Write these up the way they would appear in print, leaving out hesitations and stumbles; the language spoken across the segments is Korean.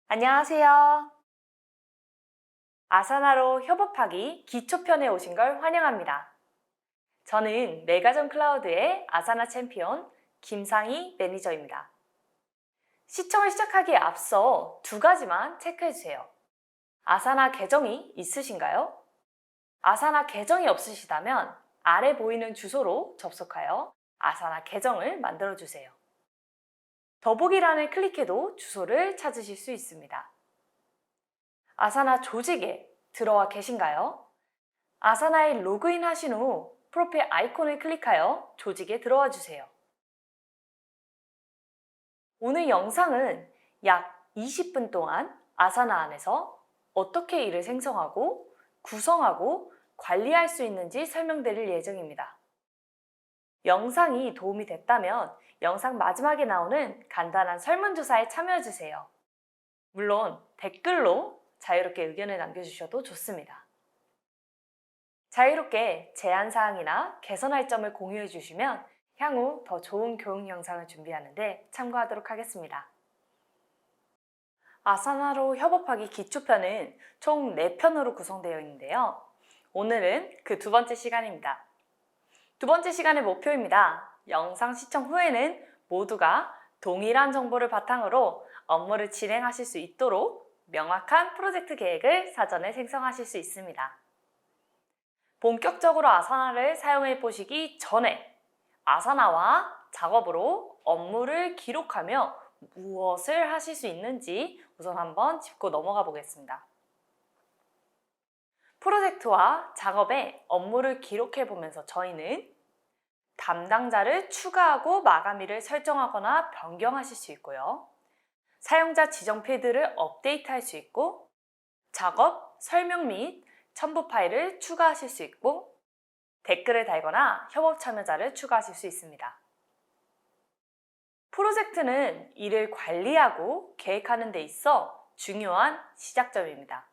안녕하세요. 아사나로 협업하기 기초편에 오신 걸 환영합니다. 저는 메가전 클라우드의 아사나 챔피언 김상희 매니저입니다. 시청을 시작하기에 앞서 두 가지만 체크해 주세요. 아사나 계정이 있으신가요? 아사나 계정이 없으시다면 아래 보이는 주소로 접속하여 아사나 계정을 만들어 주세요. 더보기란을 클릭해도 주소를 찾으실 수 있습니다. 아사나 조직에 들어와 계신가요? 아사나에 로그인 하신 후 프로필 아이콘을 클릭하여 조직에 들어와 주세요. 오늘 영상은 약 20분 동안 아사나 안에서 어떻게 일을 생성하고 구성하고 관리할 수 있는지 설명드릴 예정입니다. 영상이 도움이 됐다면 영상 마지막에 나오는 간단한 설문조사에 참여해주세요. 물론 댓글로 자유롭게 의견을 남겨주셔도 좋습니다. 자유롭게 제안사항이나 개선할 점을 공유해 주시면 향후 더 좋은 교육 영상을 준비하는데 참고하도록 하겠습니다. 아사나로 협업하기 기초편은 총 4편으로 구성되어 있는데요. 오늘은 그 두 번째 시간입니다. 두 번째 시간의 목표입니다. 영상 시청 후에는 모두가 동일한 정보를 바탕으로 업무를 진행하실 수 있도록 명확한 프로젝트 계획을 사전에 생성하실 수 있습니다. 본격적으로 아사나를 사용해 보시기 전에 아사나와 작업으로 업무를 기록하며 무엇을 하실 수 있는지 우선 한번 짚고 넘어가 보겠습니다. 프로젝트와 작업의 업무를 기록해 보면서 저희는 담당자를 추가하고 마감일을 설정하거나 변경하실 수 있고요. 사용자 지정 필드를 업데이트할 수 있고 작업, 설명 및 첨부 파일을 추가하실 수 있고 댓글을 달거나 협업 참여자를 추가하실 수 있습니다. 프로젝트는 일을 관리하고 계획하는 데 있어 중요한 시작점입니다.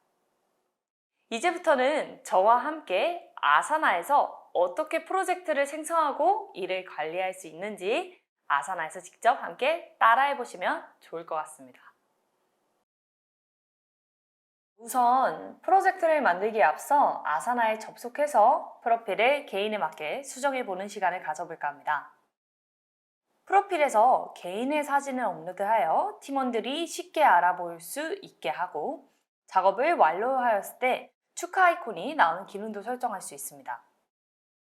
이제부터는 저와 함께 아사나에서 어떻게 프로젝트를 생성하고 일을 관리할 수 있는지 아사나에서 직접 함께 따라해 보시면 좋을 것 같습니다. 우선 프로젝트를 만들기에 앞서 아사나에 접속해서 프로필을 개인에 맞게 수정해 보는 시간을 가져볼까 합니다. 프로필에서 개인의 사진을 업로드하여 팀원들이 쉽게 알아볼 수 있게 하고 작업을 완료하였을 때 축하 아이콘이 나오는 기능도 설정할 수 있습니다.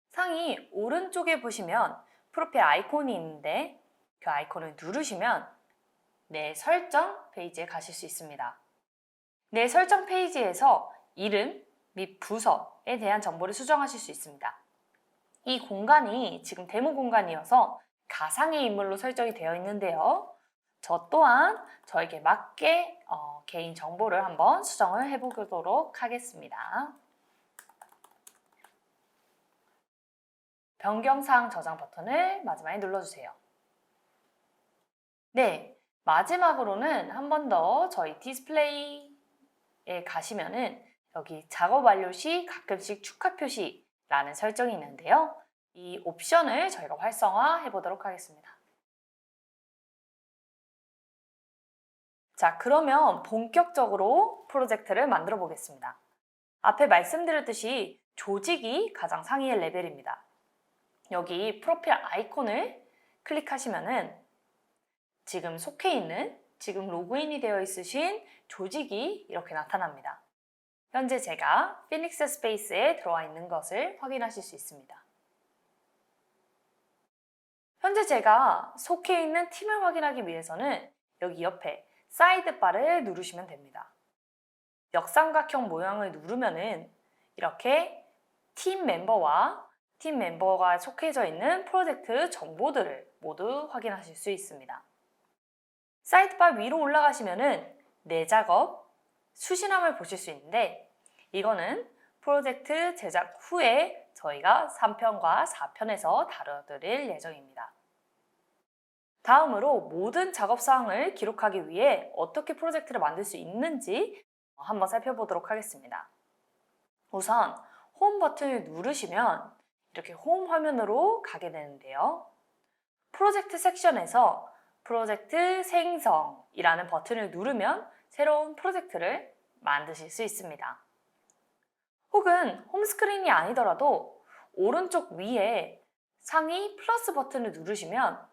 상위 오른쪽에 보시면 프로필 아이콘이 있는데 그 아이콘을 누르시면 내 설정 페이지에 가실 수 있습니다. 내 설정 페이지에서 이름 및 부서에 대한 정보를 수정하실 수 있습니다. 이 공간이 지금 데모 공간이어서 가상의 인물로 설정이 되어 있는데요. 저 또한 저에게 맞게 개인 정보를 한번 수정을 해보도록 하겠습니다. 변경사항 저장 버튼을 마지막에 눌러주세요. 네, 마지막으로는 한 번 더 저희 디스플레이에 가시면은 여기 작업 완료 시 가끔씩 축하 표시라는 설정이 있는데요. 이 옵션을 저희가 활성화해 보도록 하겠습니다. 자, 그러면 본격적으로 프로젝트를 만들어 보겠습니다. 앞에 말씀드렸듯이 조직이 가장 상위의 레벨입니다. 여기 프로필 아이콘을 클릭하시면은 지금 속해 있는, 지금 로그인이 되어 있으신 조직이 이렇게 나타납니다. 현재 제가 피닉스 스페이스에 들어와 있는 것을 확인하실 수 있습니다. 현재 제가 속해 있는 팀을 확인하기 위해서는 여기 옆에 사이드바를 누르시면 됩니다. 역삼각형 모양을 누르면은 이렇게 팀 멤버가 속해져 있는 프로젝트 정보들을 모두 확인하실 수 있습니다. 사이드바 위로 올라가시면은 내 작업, 수신함을 보실 수 있는데 이거는 프로젝트 제작 후에 저희가 3편과 4편에서 다뤄드릴 예정입니다. 다음으로 모든 작업사항을 기록하기 위해 어떻게 프로젝트를 만들 수 있는지 한번 살펴보도록 하겠습니다. 우선 홈 버튼을 누르시면 이렇게 홈 화면으로 가게 되는데요. 프로젝트 섹션에서 프로젝트 생성이라는 버튼을 누르면 새로운 프로젝트를 만드실 수 있습니다. 혹은 홈스크린이 아니더라도 오른쪽 위에 상위 플러스 버튼을 누르시면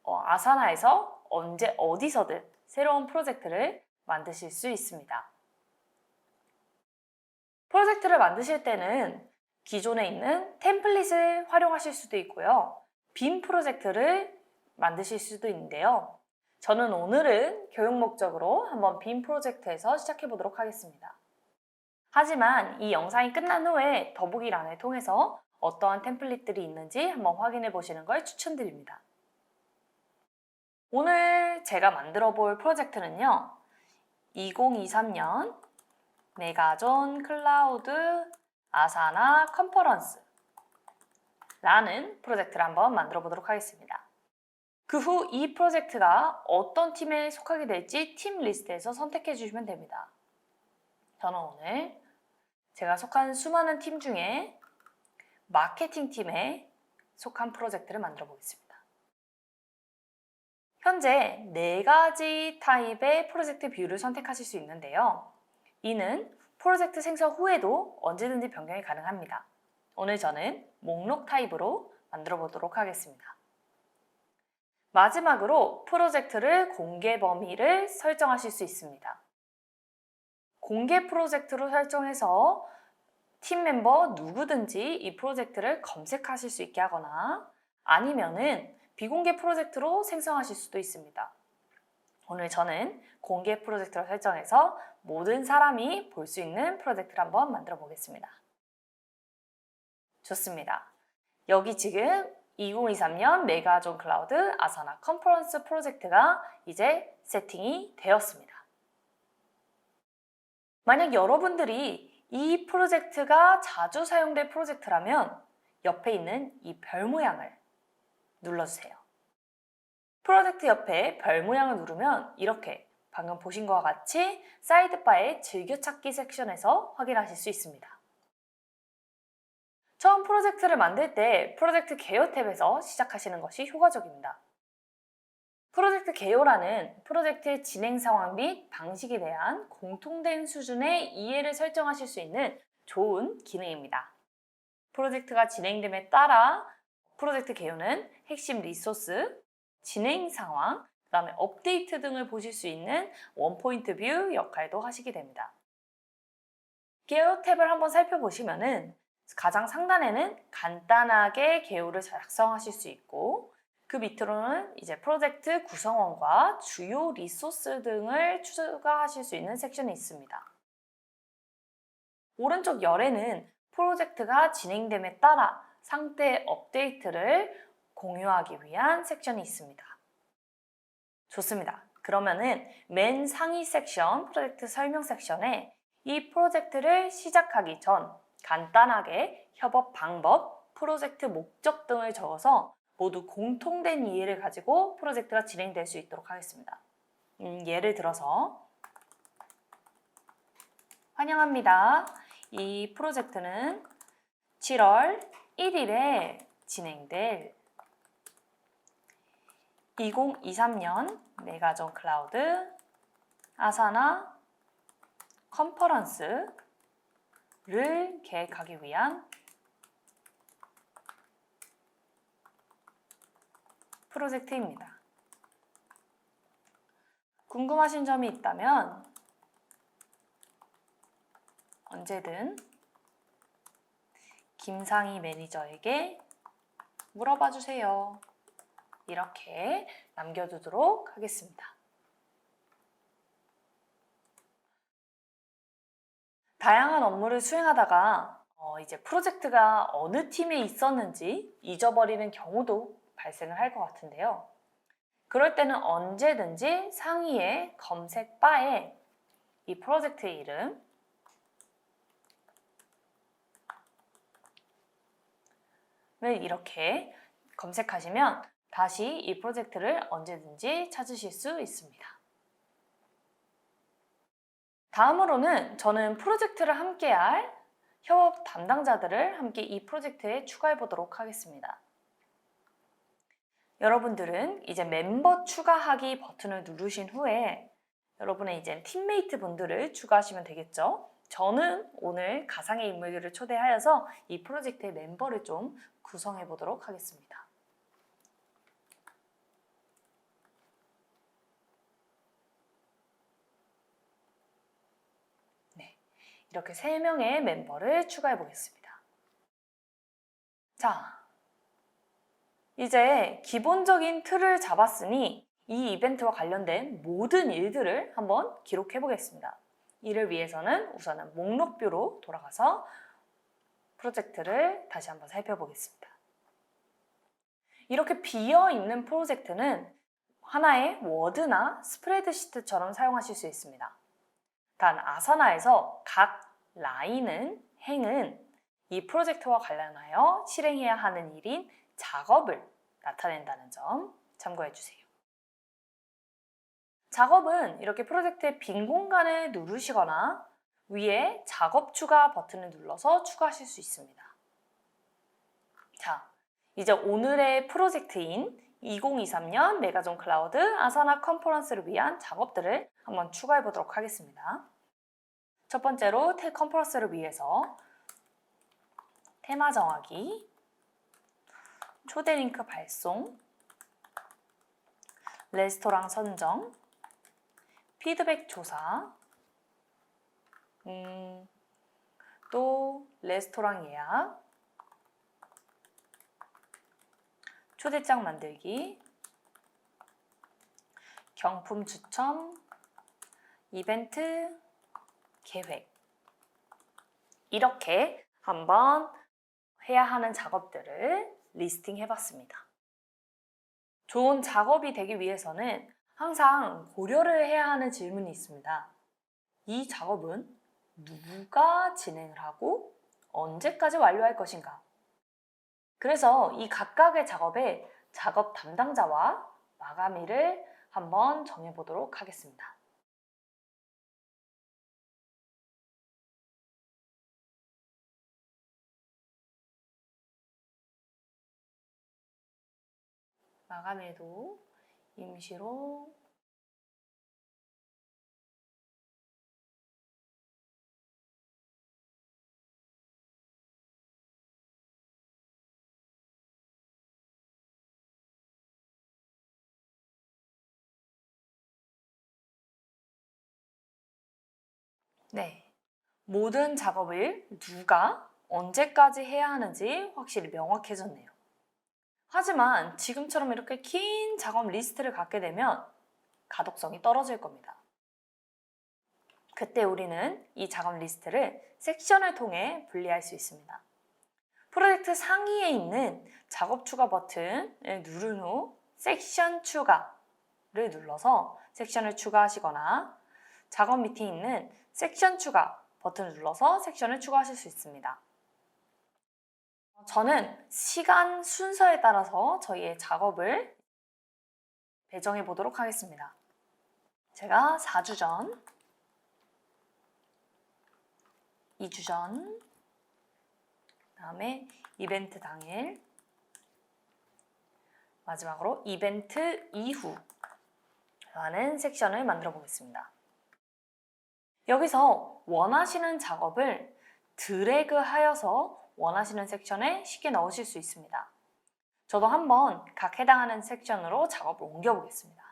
아사나에서 언제 어디서든 새로운 프로젝트를 만드실 수 있습니다. 프로젝트를 만드실 때는 기존에 있는 템플릿을 활용하실 수도 있고요. 빔 프로젝트를 만드실 수도 있는데요. 저는 오늘은 교육 목적으로 한번 빔 프로젝트에서 시작해 보도록 하겠습니다. 하지만 이 영상이 끝난 후에 더보기란을 통해서 어떠한 템플릿들이 있는지 한번 확인해 보시는 걸 추천드립니다. 오늘 제가 만들어 볼 프로젝트는요. 2023년 메가존 클라우드 아사나 컨퍼런스 라는 프로젝트를 한번 만들어 보도록 하겠습니다. 그 후 이 프로젝트가 어떤 팀에 속하게 될지 팀 리스트에서 선택해 주시면 됩니다. 저는 오늘 제가 속한 수많은 팀 중에 마케팅 팀에 속한 프로젝트를 만들어 보겠습니다. 현재 4가지 타입의 프로젝트 뷰를 선택하실 수 있는데요. 이는 프로젝트 생성 후에도 언제든지 변경이 가능합니다. 오늘 저는 목록 타입으로 만들어 보도록 하겠습니다. 마지막으로 프로젝트를 공개 범위를 설정하실 수 있습니다. 공개 프로젝트로 설정해서 팀 멤버 누구든지 이 프로젝트를 검색하실 수 있게 하거나 아니면은 비공개 프로젝트로 생성하실 수도 있습니다. 오늘 저는 공개 프로젝트로 설정해서 모든 사람이 볼 수 있는 프로젝트를 한번 만들어 보겠습니다. 좋습니다. 여기 지금 2023년 메가존 클라우드 아사나 컨퍼런스 프로젝트가 이제 세팅이 되었습니다. 만약 여러분들이 이 프로젝트가 자주 사용될 프로젝트라면 옆에 있는 이 별 모양을 눌러주세요. 프로젝트 옆에 별 모양을 누르면 이렇게 방금 보신 것과 같이 사이드바의 즐겨찾기 섹션에서 확인하실 수 있습니다. 처음 프로젝트를 만들 때 프로젝트 개요 탭에서 시작하시는 것이 효과적입니다. 프로젝트 개요란은 프로젝트의 진행 상황 및 방식에 대한 공통된 수준의 이해를 설정하실 수 있는 좋은 기능입니다. 프로젝트가 진행됨에 따라 프로젝트 개요는 핵심 리소스, 진행 상황, 그 다음에 업데이트 등을 보실 수 있는 원포인트 뷰 역할도 하시게 됩니다. 개요 탭을 한번 살펴보시면은 가장 상단에는 간단하게 개요를 작성하실 수 있고 그 밑으로는 이제 프로젝트 구성원과 주요 리소스 등을 추가하실 수 있는 섹션이 있습니다. 오른쪽 열에는 프로젝트가 진행됨에 따라 상태 업데이트를 공유하기 위한 섹션이 있습니다. 좋습니다. 그러면은 맨 상위 섹션, 프로젝트 설명 섹션에 이 프로젝트를 시작하기 전 간단하게 협업 방법, 프로젝트 목적 등을 적어서 모두 공통된 이해를 가지고 프로젝트가 진행될 수 있도록 하겠습니다. 예를 들어서 환영합니다. 이 프로젝트는 7월 1일에 진행될 2023년 메가존 클라우드 아사나 컨퍼런스를 계획하기 위한 프로젝트입니다. 궁금하신 점이 있다면 언제든 김상희 매니저에게 물어봐 주세요. 이렇게 남겨두도록 하겠습니다. 다양한 업무를 수행하다가 이제 프로젝트가 어느 팀에 있었는지 잊어버리는 경우도 발생을 할 것 같은데요. 그럴 때는 언제든지 상위의 검색 바에 이 프로젝트의 이름을 이렇게 검색하시면 다시 이 프로젝트를 언제든지 찾으실 수 있습니다. 다음으로는 저는 프로젝트를 함께할 협업 담당자들을 함께 이 프로젝트에 추가해 보도록 하겠습니다. 여러분들은 이제 멤버 추가하기 버튼을 누르신 후에 여러분의 이제 팀메이트 분들을 추가하시면 되겠죠. 저는 오늘 가상의 인물들을 초대하여서 이 프로젝트의 멤버를 좀 구성해 보도록 하겠습니다. 네, 이렇게 3명의 멤버를 추가해 보겠습니다. 자, 이제 기본적인 틀을 잡았으니 이 이벤트와 관련된 모든 일들을 한번 기록해 보겠습니다. 이를 위해서는 우선은 목록뷰로 돌아가서 프로젝트를 다시 한번 살펴보겠습니다. 이렇게 비어있는 프로젝트는 하나의 워드나 스프레드시트처럼 사용하실 수 있습니다. 단 아사나에서 각 라인은 행은 이 프로젝트와 관련하여 실행해야 하는 일인 작업을 나타낸다는 점 참고해 주세요. 작업은 이렇게 프로젝트의 빈 공간을 누르시거나 위에 작업 추가 버튼을 눌러서 추가하실 수 있습니다. 자, 이제 오늘의 프로젝트인 2023년 메가존 클라우드 아사나 컨퍼런스를 위한 작업들을 한번 추가해 보도록 하겠습니다. 첫 번째로 컨퍼런스를 위해서 테마 정하기, 초대 링크 발송, 레스토랑 선정, 피드백 조사, 또 레스토랑 예약, 초대장 만들기, 경품 추첨, 이벤트, 계획, 이렇게 한번 해야 하는 작업들을 리스팅 해봤습니다. 좋은 작업이 되기 위해서는 항상 고려를 해야 하는 질문이 있습니다. 이 작업은 누가 진행을 하고 언제까지 완료할 것인가? 그래서 이 각각의 작업의 작업 담당자와 마감일을 한번 정해보도록 하겠습니다. 마감일도 임시로 네, 모든 작업을 누가 언제까지 해야 하는지 확실히 명확해졌네요. 하지만 지금처럼 이렇게 긴 작업 리스트를 갖게 되면 가독성이 떨어질 겁니다. 그때 우리는 이 작업 리스트를 섹션을 통해 분리할 수 있습니다. 프로젝트 상위에 있는 작업 추가 버튼을 누른 후 섹션 추가를 눌러서 섹션을 추가하시거나 작업 밑에 있는 섹션 추가 버튼을 눌러서 섹션을 추가하실 수 있습니다. 저는 시간 순서에 따라서 저희의 작업을 배정해 보도록 하겠습니다. 제가 4주 전, 2주 전, 그다음에 이벤트 당일, 마지막으로 이벤트 이후 라는 섹션을 만들어 보겠습니다. 여기서 원하시는 작업을 드래그 하여서 원하시는 섹션에 쉽게 넣으실 수 있습니다. 저도 한번 각 해당하는 섹션으로 작업을 옮겨 보겠습니다.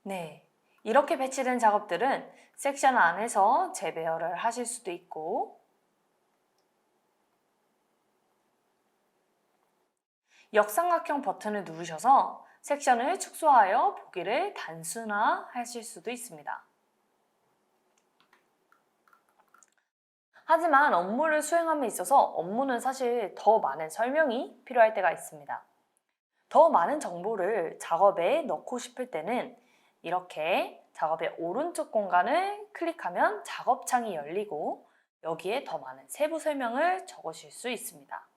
네, 이렇게 배치된 작업들은 섹션 안에서 재배열을 하실 수도 있고 역삼각형 버튼을 누르셔서 섹션을 축소하여 보기를 단순화하실 수도 있습니다. 하지만 업무를 수행함에 있어서 업무는 사실 더 많은 설명이 필요할 때가 있습니다. 더 많은 정보를 작업에 넣고 싶을 때는 이렇게 작업의 오른쪽 공간을 클릭하면 작업창이 열리고 여기에 더 많은 세부 설명을 적으실 수 있습니다.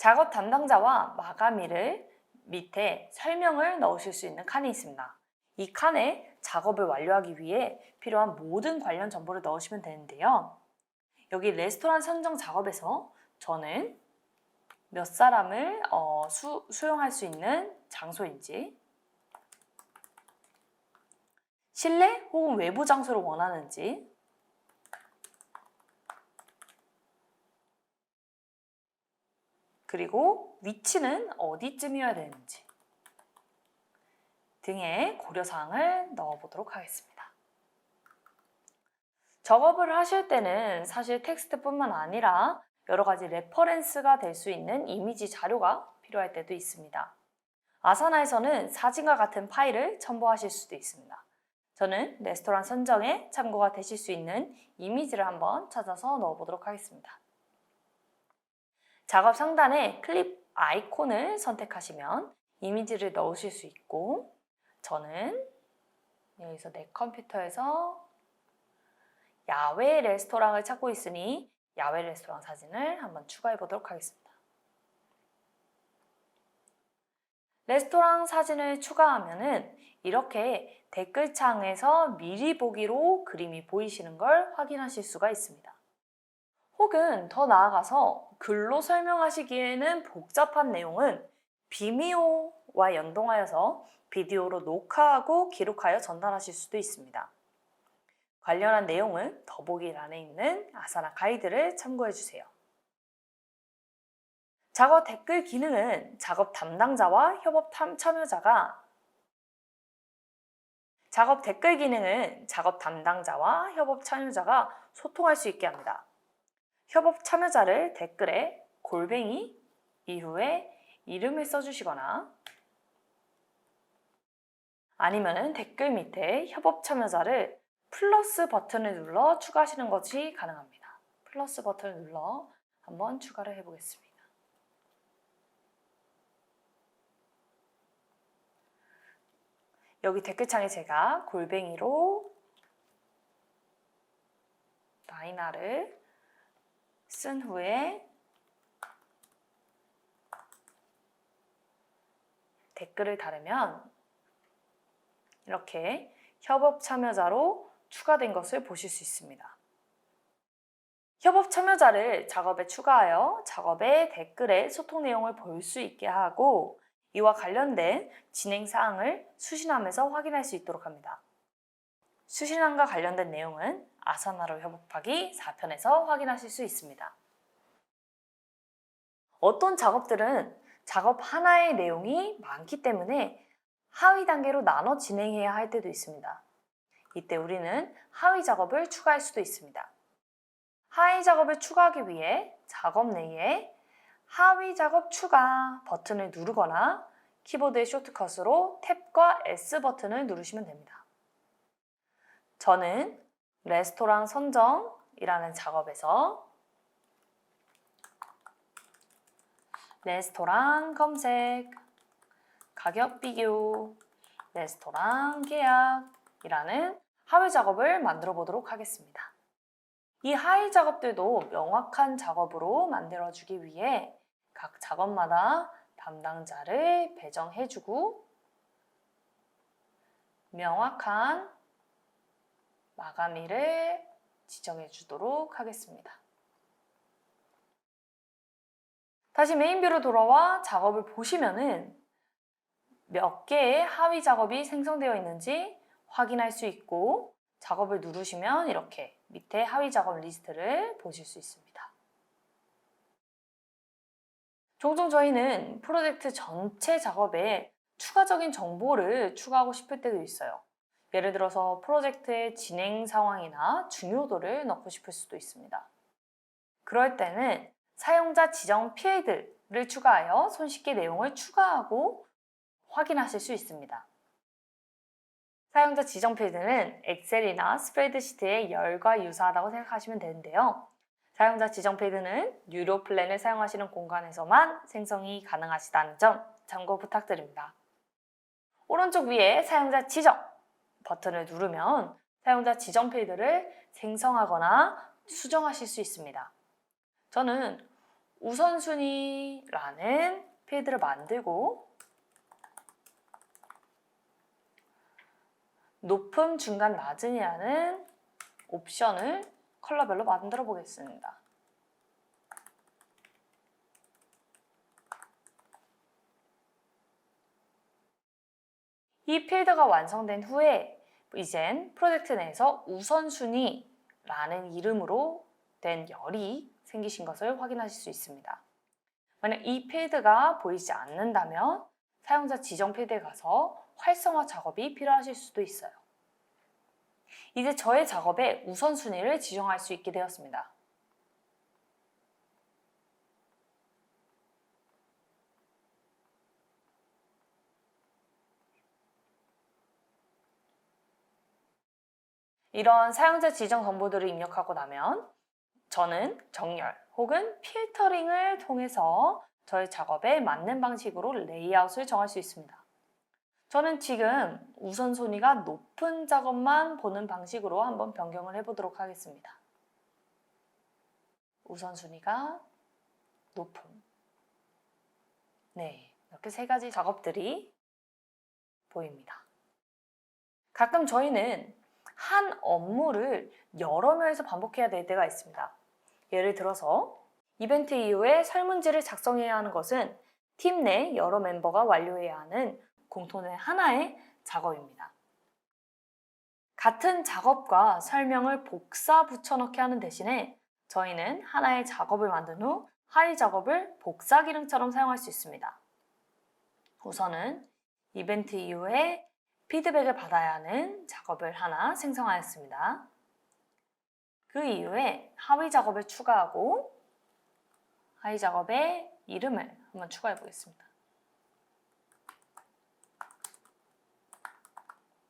작업 담당자와 마감일을 밑에 설명을 넣으실 수 있는 칸이 있습니다. 이 칸에 작업을 완료하기 위해 필요한 모든 관련 정보를 넣으시면 되는데요. 여기 레스토랑 선정 작업에서 저는 몇 사람을 수용할 수 있는 장소인지, 실내 혹은 외부 장소를 원하는지, 그리고 위치는 어디쯤이어야 되는지 등의 고려사항을 넣어보도록 하겠습니다. 작업을 하실 때는 사실 텍스트뿐만 아니라 여러 가지 레퍼런스가 될 수 있는 이미지 자료가 필요할 때도 있습니다. 아사나에서는 사진과 같은 파일을 첨부하실 수도 있습니다. 저는 레스토랑 선정에 참고가 되실 수 있는 이미지를 한번 찾아서 넣어보도록 하겠습니다. 작업 상단에 클립 아이콘을 선택하시면 이미지를 넣으실 수 있고, 저는 여기서 내 컴퓨터에서 야외 레스토랑을 찾고 있으니 야외 레스토랑 사진을 한번 추가해 보도록 하겠습니다. 레스토랑 사진을 추가하면은 이렇게 댓글창에서 미리 보기로 그림이 보이시는 걸 확인하실 수가 있습니다. 혹은 더 나아가서 글로 설명하시기에는 복잡한 내용은 비미오와 연동하여서 비디오로 녹화하고 기록하여 전달하실 수도 있습니다. 관련한 내용은 더보기란에 있는 아사나 가이드를 참고해 주세요. 작업 댓글 기능은 작업 담당자와 협업 참여자가 소통할 수 있게 합니다. 협업 참여자를 댓글에 골뱅이 이후에 이름을 써주시거나 아니면은 댓글 밑에 협업 참여자를 플러스 버튼을 눌러 추가하시는 것이 가능합니다. 플러스 버튼을 눌러 한번 추가를 해보겠습니다. 여기 댓글창에 제가 골뱅이로 라이나를 쓴 후에 댓글을 달으면 이렇게 협업 참여자로 추가된 것을 보실 수 있습니다. 협업 참여자를 작업에 추가하여 작업의 댓글에 소통 내용을 볼 수 있게 하고 이와 관련된 진행 사항을 수신함에서 확인할 수 있도록 합니다. 수신함과 관련된 내용은 아사나로 협업하기 4편에서 확인하실 수 있습니다. 어떤 작업들은 작업 하나의 내용이 많기 때문에 하위 단계로 나눠 진행해야 할 때도 있습니다. 이때 우리는 하위 작업을 추가할 수도 있습니다. 하위 작업을 추가하기 위해 작업 내에 하위 작업 추가 버튼을 누르거나 키보드의 쇼트컷으로 탭과 S 버튼을 누르시면 됩니다. 저는 레스토랑 선정이라는 작업에서 레스토랑 검색, 가격 비교, 레스토랑 계약이라는 하위 작업을 만들어 보도록 하겠습니다. 이 하위 작업들도 명확한 작업으로 만들어주기 위해 각 작업마다 담당자를 배정해주고 명확한 마감일을 지정해 주도록 하겠습니다. 다시 메인뷰로 돌아와 작업을 보시면은 몇 개의 하위 작업이 생성되어 있는지 확인할 수 있고 작업을 누르시면 이렇게 밑에 하위 작업 리스트를 보실 수 있습니다. 종종 저희는 프로젝트 전체 작업에 추가적인 정보를 추가하고 싶을 때도 있어요. 예를 들어서 프로젝트의 진행 상황이나 중요도를 넣고 싶을 수도 있습니다. 그럴 때는 사용자 지정 필드를 추가하여 손쉽게 내용을 추가하고 확인하실 수 있습니다. 사용자 지정 필드는 엑셀이나 스프레드시트의 열과 유사하다고 생각하시면 되는데요. 사용자 지정 필드는 유료 플랜을 사용하시는 공간에서만 생성이 가능하시다는 점 참고 부탁드립니다. 오른쪽 위에 사용자 지정 버튼을 누르면 사용자 지정 필드를 생성하거나 수정하실 수 있습니다. 저는 우선순위라는 필드를 만들고 높음, 중간, 낮은이라는 옵션을 컬러별로 만들어 보겠습니다. 이 필드가 완성된 후에 이젠 프로젝트 내에서 우선순위라는 이름으로 된 열이 생기신 것을 확인하실 수 있습니다. 만약 이 필드가 보이지 않는다면 사용자 지정 필드에 가서 활성화 작업이 필요하실 수도 있어요. 이제 저의 작업에 우선순위를 지정할 수 있게 되었습니다. 이런 사용자 지정 정보들을 입력하고 나면 저는 정렬 혹은 필터링을 통해서 저의 작업에 맞는 방식으로 레이아웃을 정할 수 있습니다. 저는 지금 우선순위가 높은 작업만 보는 방식으로 한번 변경을 해보도록 하겠습니다. 우선순위가 높음. 네, 이렇게 세 가지 작업들이 보입니다. 가끔 저희는 한 업무를 여러 명에서 반복해야 될 때가 있습니다. 예를 들어서 이벤트 이후에 설문지를 작성해야 하는 것은 팀 내 여러 멤버가 완료해야 하는 공통된 하나의 작업입니다. 같은 작업과 설명을 복사 붙여넣기 하는 대신에 저희는 하나의 작업을 만든 후 하위 작업을 복사 기능처럼 사용할 수 있습니다. 우선은 이벤트 이후에 피드백을 받아야 하는 작업을 하나 생성하였습니다. 그 이후에 하위 작업을 추가하고 하위 작업의 이름을 한번 추가해 보겠습니다.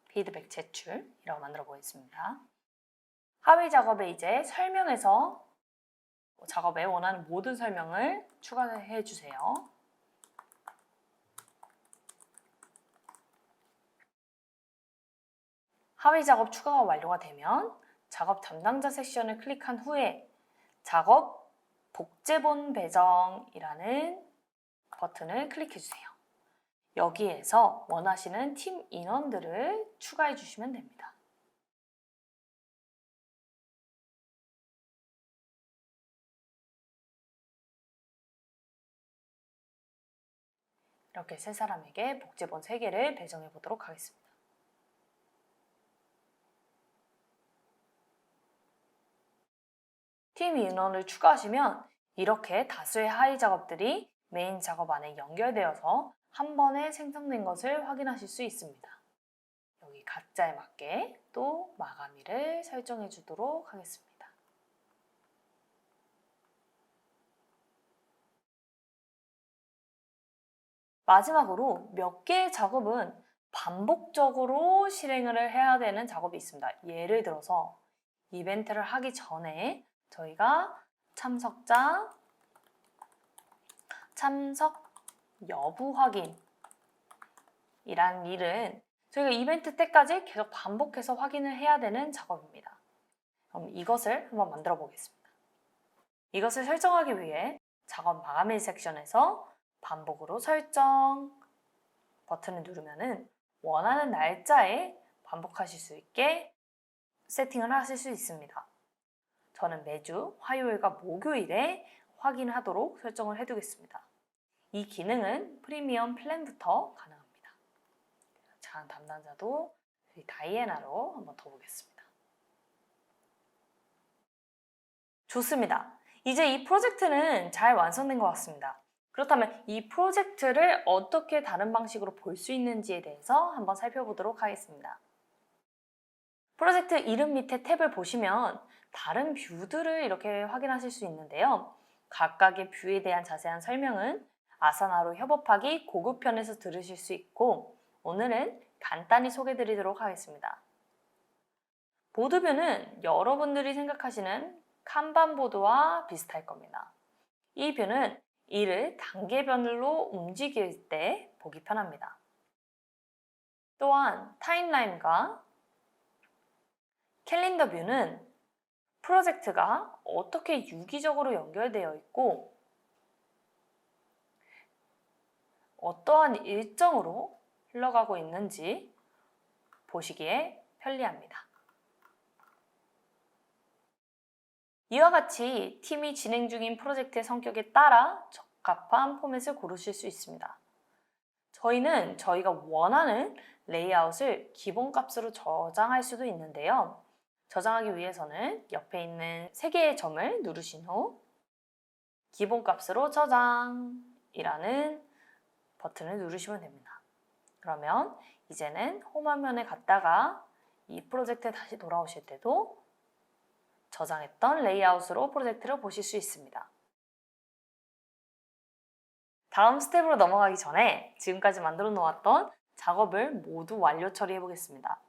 피드백 제출이라고 만들어 보겠습니다. 하위 작업에 이제 설명에서 작업에 원하는 모든 설명을 추가해 주세요. 하위 작업 추가가 완료가 되면 작업 담당자 섹션을 클릭한 후에 작업 복제본 배정이라는 버튼을 클릭해 주세요. 여기에서 원하시는 팀 인원들을 추가해 주시면 됩니다. 이렇게 세 사람에게 복제본 3개를 배정해 보도록 하겠습니다. 팀 인원을 추가하시면 이렇게 다수의 하위 작업들이 메인 작업 안에 연결되어서 한 번에 생성된 것을 확인하실 수 있습니다. 여기 각자에 맞게 또 마감일을 설정해 주도록 하겠습니다. 마지막으로 몇 개의 작업은 반복적으로 실행을 해야 되는 작업이 있습니다. 예를 들어서 이벤트를 하기 전에 저희가 참석자 참석 여부 확인이란 일은 저희가 이벤트 때까지 계속 반복해서 확인을 해야 되는 작업입니다. 그럼 이것을 한번 만들어 보겠습니다. 이것을 설정하기 위해 작업 마감일 섹션에서 반복으로 설정 버튼을 누르면은 원하는 날짜에 반복하실 수 있게 세팅을 하실 수 있습니다. 저는 매주 화요일과 목요일에 확인하도록 설정을 해두겠습니다. 이 기능은 프리미엄 플랜부터 가능합니다. 장 담당자도 다이애나로 한번 더 보겠습니다. 좋습니다. 이제 이 프로젝트는 잘 완성된 것 같습니다. 그렇다면 이 프로젝트를 어떻게 다른 방식으로 볼 수 있는지에 대해서 한번 살펴보도록 하겠습니다. 프로젝트 이름 밑에 탭을 보시면 다른 뷰들을 이렇게 확인하실 수 있는데요. 각각의 뷰에 대한 자세한 설명은 아사나로 협업하기 고급편에서 들으실 수 있고 오늘은 간단히 소개해드리도록 하겠습니다. 보드뷰는 여러분들이 생각하시는 칸반보드와 비슷할 겁니다. 이 뷰는 이를 단계별로 움직일 때 보기 편합니다. 또한 타임라인과 캘린더 뷰는 프로젝트가 어떻게 유기적으로 연결되어 있고 어떠한 일정으로 흘러가고 있는지 보시기에 편리합니다. 이와 같이 팀이 진행 중인 프로젝트의 성격에 따라 적합한 포맷을 고르실 수 있습니다. 저희는 저희가 원하는 레이아웃을 기본값으로 저장할 수도 있는데요. 저장하기 위해서는 옆에 있는 3개의 점을 누르신 후 기본값으로 저장이라는 버튼을 누르시면 됩니다. 그러면 이제는 홈화면에 갔다가 이 프로젝트에 다시 돌아오실 때도 저장했던 레이아웃으로 프로젝트를 보실 수 있습니다. 다음 스텝으로 넘어가기 전에 지금까지 만들어 놓았던 작업을 모두 완료 처리해 보겠습니다.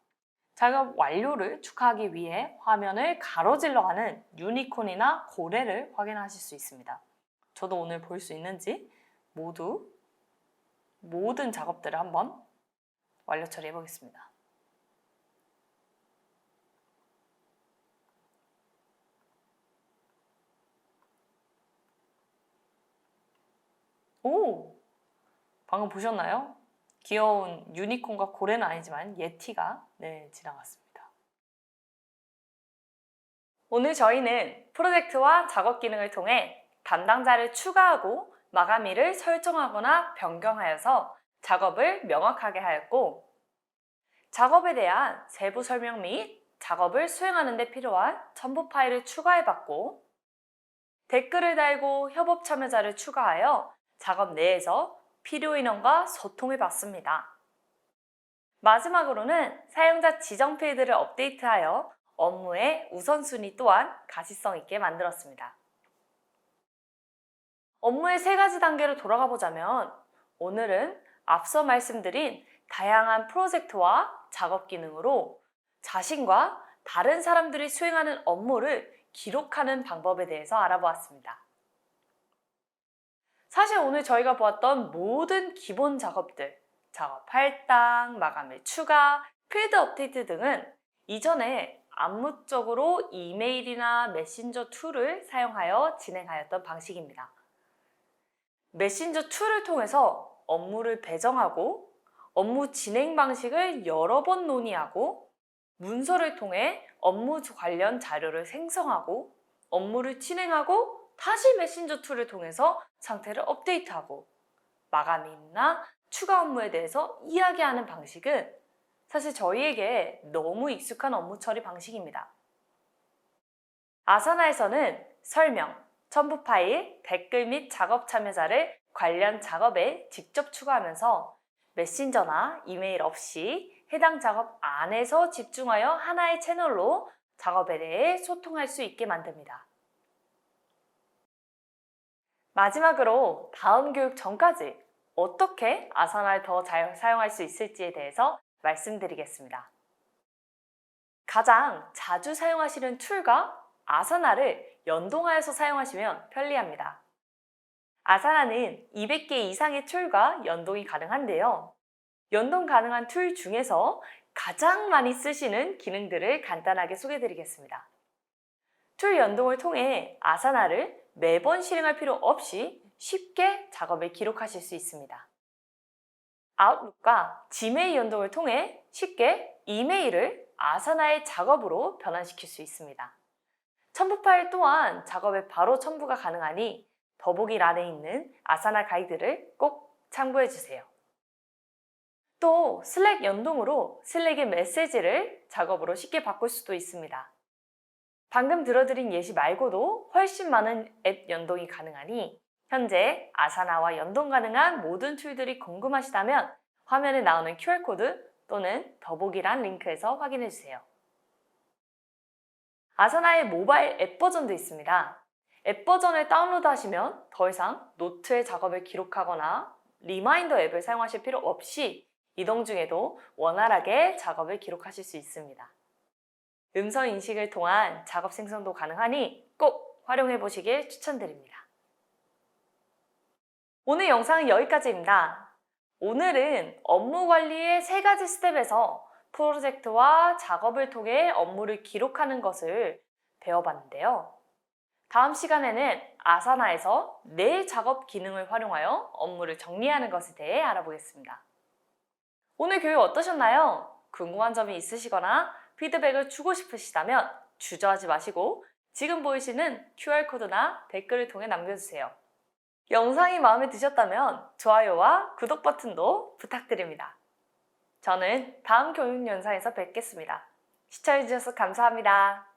작업 완료를 축하하기 위해 화면을 가로질러가는 유니콘이나 고래를 확인하실 수 있습니다. 저도 오늘 볼 수 있는지 모든 작업들을 한번 완료 처리해 보겠습니다. 오! 방금 보셨나요? 귀여운 유니콘과 고래는 아니지만 예티가 지나갔습니다. 오늘 저희는 프로젝트와 작업 기능을 통해 담당자를 추가하고 마감일을 설정하거나 변경하여서 작업을 명확하게 하였고, 작업에 대한 세부 설명 및 작업을 수행하는 데 필요한 첨부 파일을 추가해봤고, 댓글을 달고 협업 참여자를 추가하여 작업 내에서 필요 인원과 소통해봤습니다. 마지막으로는 사용자 지정 필드를 업데이트하여 업무의 우선순위 또한 가시성 있게 만들었습니다. 업무의 3가지 단계로 돌아가 보자면, 오늘은 앞서 말씀드린 다양한 프로젝트와 작업 기능으로 자신과 다른 사람들이 수행하는 업무를 기록하는 방법에 대해서 알아보았습니다. 사실 오늘 저희가 보았던 모든 기본 작업들, 작업 할당, 마감일 추가, 필드 업데이트 등은 이전에 암묵적으로 이메일이나 메신저 툴을 사용하여 진행하였던 방식입니다. 메신저 툴을 통해서 업무를 배정하고 업무 진행 방식을 여러 번 논의하고 문서를 통해 업무 관련 자료를 생성하고 업무를 진행하고 다시 메신저 툴을 통해서 상태를 업데이트하고 마감일이나 추가 업무에 대해서 이야기하는 방식은 사실 저희에게 너무 익숙한 업무 처리 방식입니다. 아사나에서는 설명, 첨부 파일, 댓글 및 작업 참여자를 관련 작업에 직접 추가하면서 메신저나 이메일 없이 해당 작업 안에서 집중하여 하나의 채널로 작업에 대해 소통할 수 있게 만듭니다. 마지막으로 다음 교육 전까지 어떻게 아사나를 더 잘 사용할 수 있을지에 대해서 말씀드리겠습니다. 가장 자주 사용하시는 툴과 아사나를 연동하여서 사용하시면 편리합니다. 아사나는 200개 이상의 툴과 연동이 가능한데요. 연동 가능한 툴 중에서 가장 많이 쓰시는 기능들을 간단하게 소개해드리겠습니다. 툴 연동을 통해 아사나를 매번 실행할 필요 없이 쉽게 작업을 기록하실 수 있습니다. 아웃룩과 지메일 연동을 통해 쉽게 이메일을 아사나의 작업으로 변환시킬 수 있습니다. 첨부 파일 또한 작업에 바로 첨부가 가능하니 더보기란에 있는 아사나 가이드를 꼭 참고해주세요. 또 슬랙 연동으로 슬랙의 메시지를 작업으로 쉽게 바꿀 수도 있습니다. 방금 들어드린 예시 말고도 훨씬 많은 앱 연동이 가능하니 현재 아사나와 연동 가능한 모든 툴들이 궁금하시다면 화면에 나오는 QR코드 또는 더보기란 링크에서 확인해주세요. 아사나의 모바일 앱 버전도 있습니다. 앱 버전을 다운로드 하시면 더 이상 노트에 작업을 기록하거나 리마인더 앱을 사용하실 필요 없이 이동 중에도 원활하게 작업을 기록하실 수 있습니다. 음성 인식을 통한 작업 생성도 가능하니 꼭 활용해 보시길 추천드립니다. 오늘 영상은 여기까지입니다. 오늘은 업무 관리의 3가지 스텝에서 프로젝트와 작업을 통해 업무를 기록하는 것을 배워봤는데요. 다음 시간에는 아사나에서 내 작업 기능을 활용하여 업무를 정리하는 것에 대해 알아보겠습니다. 오늘 교육 어떠셨나요? 궁금한 점이 있으시거나 피드백을 주고 싶으시다면 주저하지 마시고 지금 보이시는 QR코드나 댓글을 통해 남겨주세요. 영상이 마음에 드셨다면 좋아요와 구독 버튼도 부탁드립니다. 저는 다음 교육 영상에서 뵙겠습니다. 시청해주셔서 감사합니다.